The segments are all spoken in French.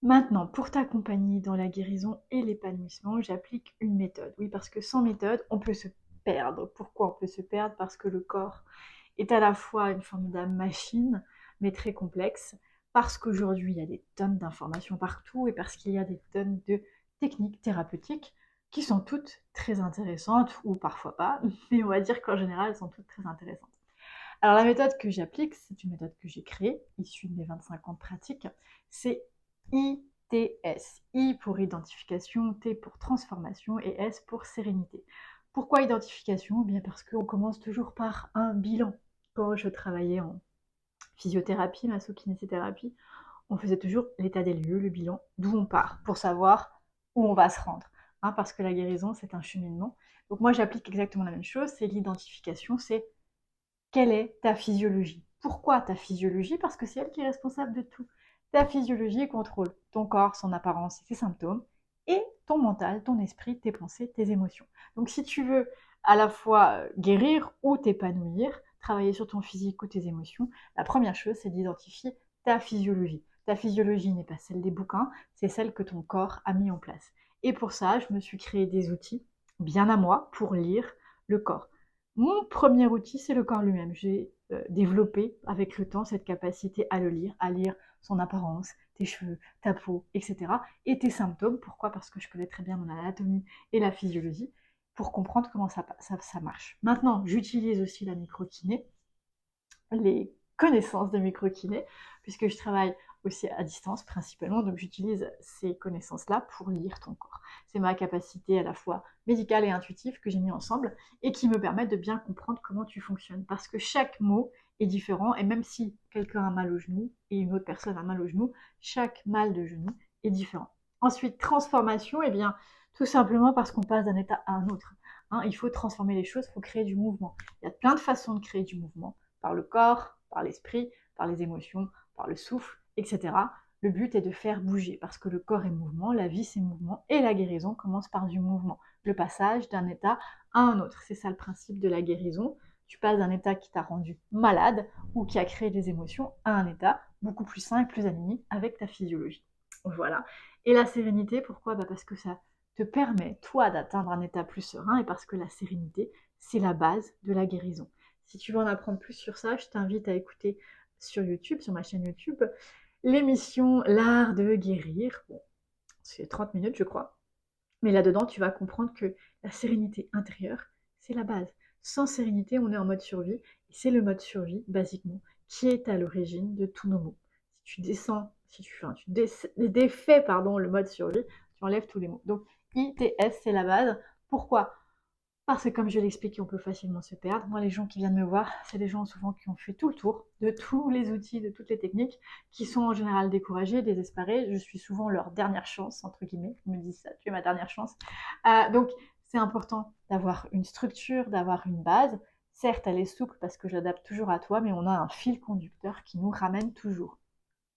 Maintenant, pour t'accompagner dans la guérison et l'épanouissement, j'applique une méthode. Oui, parce que sans méthode, on peut se perdre. Pourquoi on peut se perdre? Parce que le corps est à la fois une formidable machine, mais très complexe, parce qu'aujourd'hui, il y a des tonnes d'informations partout et parce qu'il y a des tonnes de techniques thérapeutiques qui sont toutes très intéressantes, ou parfois pas, mais on va dire qu'en général, elles sont toutes très intéressantes. Alors la méthode que j'applique, c'est une méthode que j'ai créée, issue de mes 25 ans de pratique, c'est ITS. I pour identification, T pour transformation et S pour sérénité. Pourquoi identification? Eh bien parce qu'on commence toujours par un bilan. Quand je travaillais en physiothérapie, masso-kinésithérapie, on faisait toujours l'état des lieux, le bilan, d'où on part, pour savoir où on va se rendre. Hein, parce que la guérison, c'est un cheminement. Donc moi, j'applique exactement la même chose, c'est l'identification, c'est quelle est ta physiologie? Pourquoi ta physiologie? Parce que c'est elle qui est responsable de tout. Ta physiologie contrôle ton corps, son apparence et ses symptômes, et ton mental, ton esprit, tes pensées, tes émotions. Donc si tu veux à la fois guérir ou t'épanouir, travailler sur ton physique ou tes émotions, la première chose, c'est d'identifier ta physiologie. Ta physiologie n'est pas celle des bouquins, c'est celle que ton corps a mis en place. Et pour ça, je me suis créé des outils bien à moi pour lire le corps. Mon premier outil, c'est le corps lui-même. J'ai développé avec le temps cette capacité à le lire, à lire son apparence, tes cheveux, ta peau, etc. Et tes symptômes. Pourquoi? Parce que je connais très bien mon anatomie et la physiologie pour comprendre comment ça marche. Maintenant, j'utilise aussi la microkiné, les connaissances de microkiné, puisque je travaille aussi à distance principalement, donc j'utilise ces connaissances-là pour lire ton corps. C'est ma capacité à la fois médicale et intuitive que j'ai mis ensemble et qui me permet de bien comprendre comment tu fonctionnes, parce que chaque mot est différent, et même si quelqu'un a mal au genou et une autre personne a mal au genou, chaque mal de genou est différent. Ensuite, transformation, eh bien, tout simplement parce qu'on passe d'un état à un autre. Hein, il faut transformer les choses, il faut créer du mouvement. Il y a plein de façons de créer du mouvement par le corps, par l'esprit, par les émotions, par le souffle, etc. Le but est de faire bouger, parce que le corps est mouvement, la vie c'est mouvement, et la guérison commence par du mouvement, le passage d'un état à un autre. C'est ça le principe de la guérison. Tu passes d'un état qui t'a rendu malade ou qui a créé des émotions à un état beaucoup plus sain et plus aligné avec ta physiologie. Voilà. Et la sérénité, pourquoi? Parce que ça te permet, toi, d'atteindre un état plus serein, et parce que la sérénité, c'est la base de la guérison. Si tu veux en apprendre plus sur ça, je t'invite à écouter sur YouTube, sur ma chaîne YouTube, l'émission L'art de guérir. Bon, c'est 30 minutes, je crois. Mais là-dedans, tu vas comprendre que la sérénité intérieure, c'est la base. Sans sérénité, on est en mode survie. Et c'est le mode survie, basiquement, qui est à l'origine de tous nos maux. Si tu descends, si tu, enfin, tu défais le mode survie, tu enlèves tous les maux. Donc, ITS, c'est la base. Pourquoi? Parce que comme je l'explique, on peut facilement se perdre. Moi, les gens qui viennent me voir, c'est des gens souvent qui ont fait tout le tour de tous les outils, de toutes les techniques, qui sont en général découragés, désespérés. Je suis souvent leur dernière chance, entre guillemets. Ils me disent ça, tu es ma dernière chance. Donc, c'est important d'avoir une structure, d'avoir une base. Certes, elle est souple parce que j'adapte toujours à toi, mais on a un fil conducteur qui nous ramène toujours.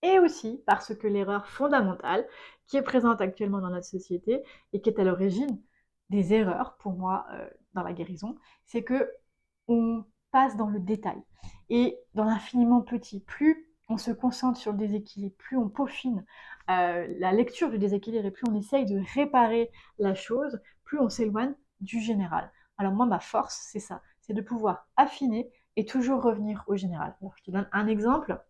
Et aussi parce que l'erreur fondamentale qui est présente actuellement dans notre société et qui est à l'origine des erreurs, pour moi, dans la guérison, c'est que on passe dans le détail et dans l'infiniment petit. Plus on se concentre sur le déséquilibre, plus on peaufine la lecture du déséquilibre et plus on essaye de réparer la chose, plus on s'éloigne du général. Alors moi, ma force, c'est ça, c'est de pouvoir affiner et toujours revenir au général. Alors je te donne un exemple.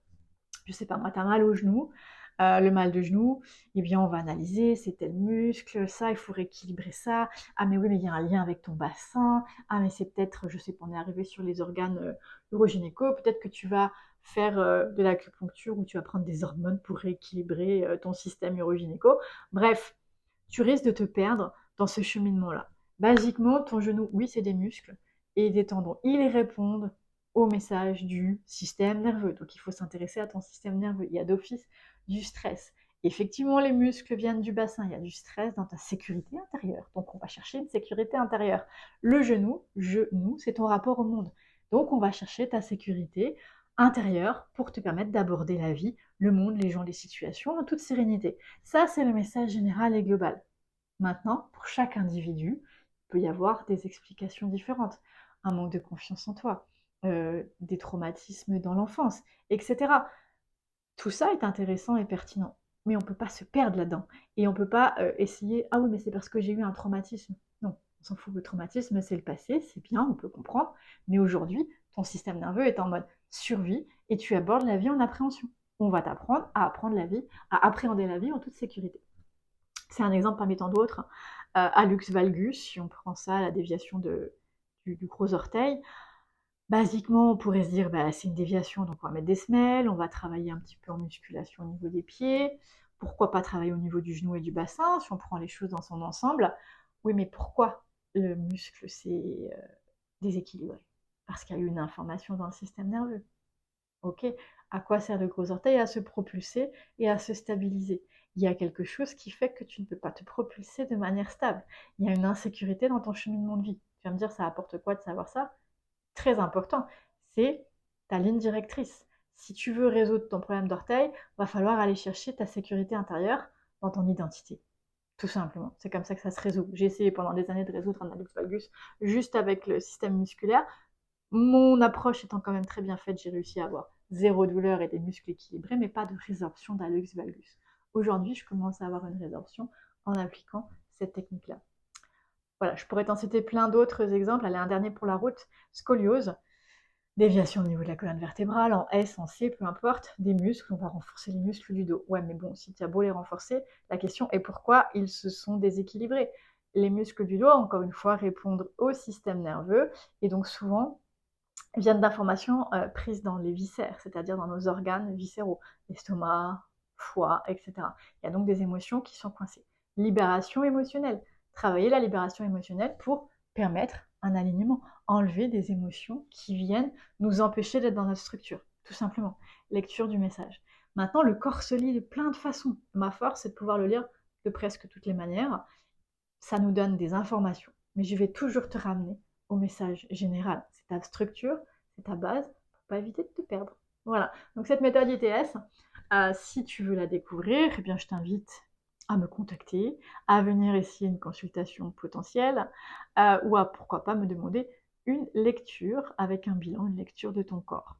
Je sais pas moi, tu as mal au genou, le mal de genou, eh bien on va analyser, c'est tel muscle, ça, il faut rééquilibrer ça. Ah mais oui, mais il y a un lien avec ton bassin. Ah mais c'est peut-être, je sais pas, on est arrivé sur les organes urogynéco, peut-être que tu vas faire de l'acupuncture ou tu vas prendre des hormones pour rééquilibrer ton système urogynéco. Bref, tu risques de te perdre dans ce cheminement-là. Basiquement, ton genou, oui, c'est des muscles et des tendons. Ils répondent au message du système nerveux. Donc, il faut s'intéresser à ton système nerveux. Il y a d'office du stress. Effectivement, les muscles viennent du bassin. Il y a du stress dans ta sécurité intérieure. Donc, on va chercher une sécurité intérieure. Le genou, c'est ton rapport au monde. Donc, on va chercher ta sécurité intérieure pour te permettre d'aborder la vie, le monde, les gens, les situations en toute sérénité. Ça, c'est le message général et global. Maintenant, pour chaque individu, il peut y avoir des explications différentes. Un manque de confiance en toi, des traumatismes dans l'enfance, etc. Tout ça est intéressant et pertinent. mais on ne peut pas se perdre là-dedans. Et on ne peut pas essayer « Ah oui, mais c'est parce que j'ai eu un traumatisme ». Non, on s'en fout, le traumatisme, c'est le passé, c'est bien, on peut comprendre. Mais aujourd'hui, ton système nerveux est en mode survie et tu abordes la vie en appréhension. On va t'apprendre à apprendre la vie, à appréhender la vie en toute sécurité. C'est un exemple parmi tant d'autres. Hallux valgus, si on prend ça, la déviation du gros orteil, basiquement, on pourrait se dire, bah, c'est une déviation, donc on va mettre des semelles, on va travailler un petit peu en musculation au niveau des pieds, pourquoi pas travailler au niveau du genou et du bassin, si on prend les choses dans son ensemble. Oui, mais pourquoi le muscle s'est déséquilibré? Parce qu'il y a eu une information dans le système nerveux. Ok? À quoi sert le gros orteil? À se propulser et à se stabiliser. Il y a quelque chose qui fait que tu ne peux pas te propulser de manière stable. Il y a une insécurité dans ton cheminement de vie. Tu vas me dire, ça apporte quoi de savoir ça? Très important, c'est ta ligne directrice. Si tu veux résoudre ton problème d'orteil, va falloir aller chercher ta sécurité intérieure dans ton identité. Tout simplement. C'est comme ça que ça se résout. J'ai essayé pendant des années de résoudre un hallux valgus juste avec le système musculaire. Mon approche étant quand même très bien faite, j'ai réussi à avoir zéro douleur et des muscles équilibrés, mais pas de résorption d'hallux valgus. Aujourd'hui, je commence à avoir une résorption en appliquant cette technique-là. Voilà, je pourrais t'en citer plein d'autres exemples. Allez, un dernier pour la route, scoliose, déviation au niveau de la colonne vertébrale, en S, en C, peu importe, des muscles, on va renforcer les muscles du dos. Ouais, mais bon, si tu as beau les renforcer, la question est pourquoi ils se sont déséquilibrés. Les muscles du dos, encore une fois, répondent au système nerveux, et donc souvent viennent d'informations prises dans les viscères, c'est-à-dire dans nos organes viscéraux, l'estomac, foie, etc. Il y a donc des émotions qui sont coincées. Libération émotionnelle. Travailler la libération émotionnelle pour permettre un alignement, enlever des émotions qui viennent nous empêcher d'être dans notre structure, tout simplement. Lecture du message. Maintenant, le corps se lit de plein de façons. Ma force, c'est de pouvoir le lire de presque toutes les manières. Ça nous donne des informations, mais je vais toujours te ramener au message général. C'est ta structure, c'est ta base, pour pas éviter de te perdre. Voilà, donc cette méthode ITS, si tu veux la découvrir, eh bien je t'invite à me contacter, à venir essayer une consultation potentielle, ou à pourquoi pas me demander une lecture avec un bilan, une lecture de ton corps.